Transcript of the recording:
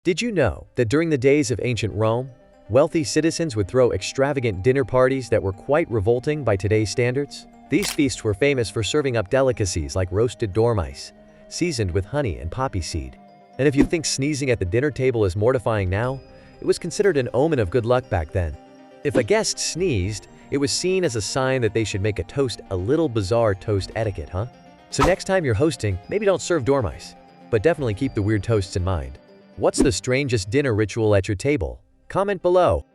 Did you know that during the days of ancient Rome, wealthy citizens would throw extravagant dinner parties that were quite revolting by today's standards? These feasts were famous for serving up delicacies like roasted dormice, seasoned with honey and poppy seed. And if you think sneezing at the dinner table is mortifying now, it was considered an omen of good luck back then. If a guest sneezed, it was seen as a sign that they should make a toast a little bizarre toast etiquette, huh? So next time you're hosting, maybe don't serve dormice, but definitely keep the weird toasts in mind. What's the strangest dinner ritual at your table? Comment below.